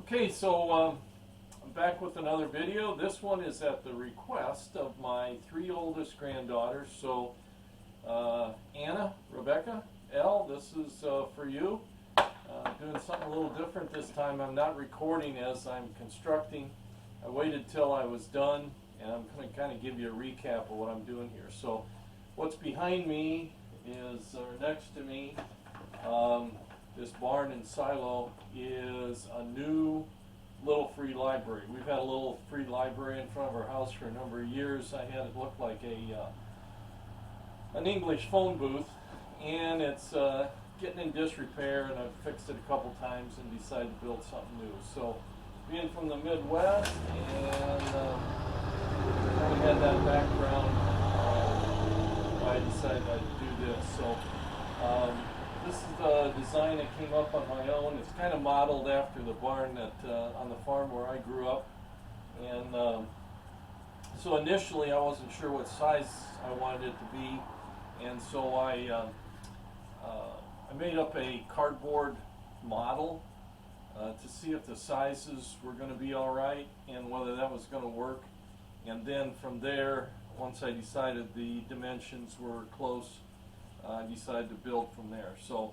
Okay, so I'm back with another video. This one is at the request of my three oldest granddaughters. So Anna, Rebecca, Elle, this is for you. Doing something a little different this time. I'm not recording as I'm constructing. I waited till I was done, and I'm going to kind of give you a recap of what I'm doing here. So what's behind me is, or next to me, this barn and silo is a new little free library. We've had a little free library in front of our house for a number of years. I had it look like an English phone booth, and it's getting in disrepair, and I've fixed it a couple times and decided to build something new. So being from the Midwest, and kind of had that background, I decided I'd do this. So this is the design that came up on my own. It's kind of modeled after the barn that on the farm where I grew up. And so initially I wasn't sure what size I wanted it to be, and so I made up a cardboard model to see if the sizes were going to be all right and whether that was going to work. And then from there, once I decided the dimensions were close, I decided to build from there. So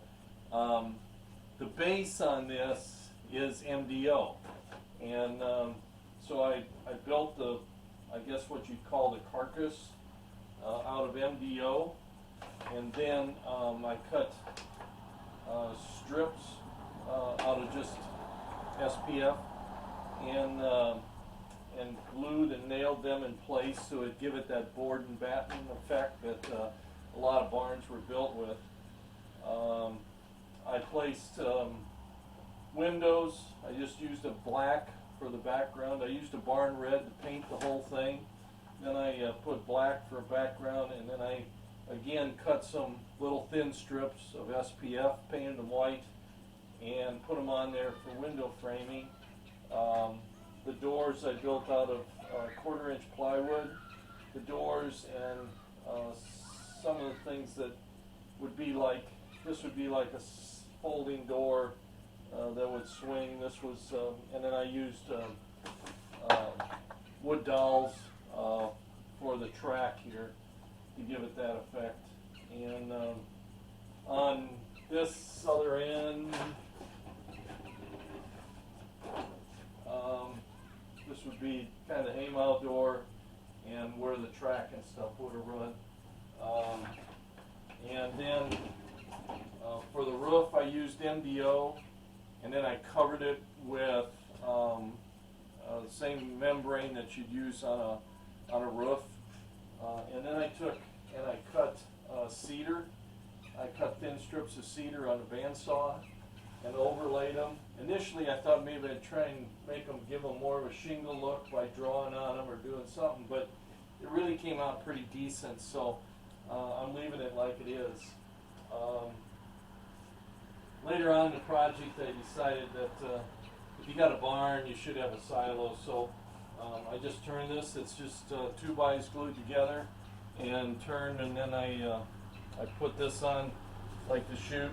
the base on this is MDO, and so I built the, I guess what you'd call the carcass out of MDO, and then I cut strips out of just SPF, and glued and nailed them in place so it'd give it that board and batten effect that a lot of barns were built with. I placed windows. I just used a black for the background. I used a barn red to paint the whole thing. Then I put black for a background, and then I again cut some little thin strips of SPF, painted them white, and put them on there for window framing. The doors I built out of 1/4-inch plywood. The doors and some of the things that would be like, this would be like a folding door that would swing. This was, and then I used wood dowels for the track here to give it that effect. And on this other end, this would be kind of Haymow door and where the track and stuff would have run. And then for the roof I used MDO, and then I covered it with the same membrane that you'd use on a roof. And then I took and I cut cedar. I cut thin strips of cedar on a bandsaw and overlaid them. Initially I thought maybe I'd try and give them more of a shingle look by drawing on them or doing something, but it really came out pretty decent, so I'm leaving it like it is. Later on in the project I decided that if you got a barn you should have a silo, so I just turned this. It's just 2-bys glued together and turned, and then I put this on like the chute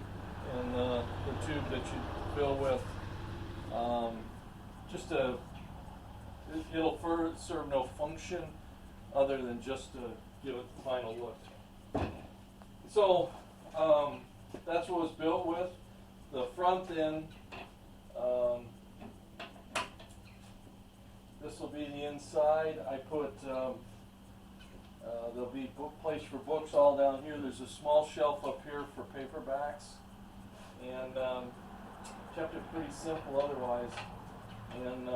and the tube that you fill with. It'll serve no function other than just to give it the final look. So that's what it was built with. The front end, this will be the inside. I put, there'll be place for books all down here. There's a small shelf up here for paperbacks, and kept it pretty simple otherwise. And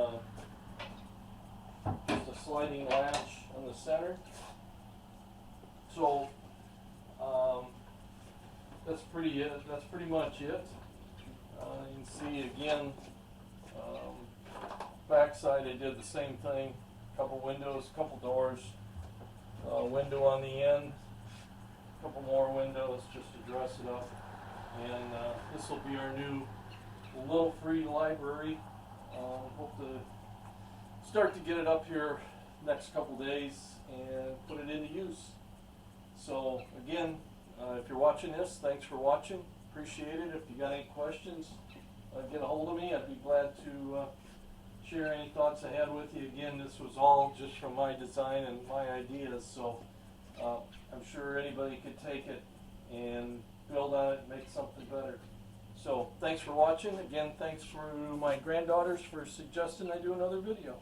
just a sliding latch in the center. So that's pretty much it. You can see again, backside I did the same thing. Couple windows, couple doors, window on the end, couple more windows just to dress it up. And this will be our new little free library. Hope to start to get it up here next couple days and put it into use. So again, if you're watching this, thanks for watching. Appreciate it. If you got any questions, get a hold of me. I'd be glad to share any thoughts I had with you. Again, this was all just from my design and my ideas, so I'm sure anybody could take it and build on it and make something better. So thanks for watching. Again, thanks for my granddaughters for suggesting I do another video.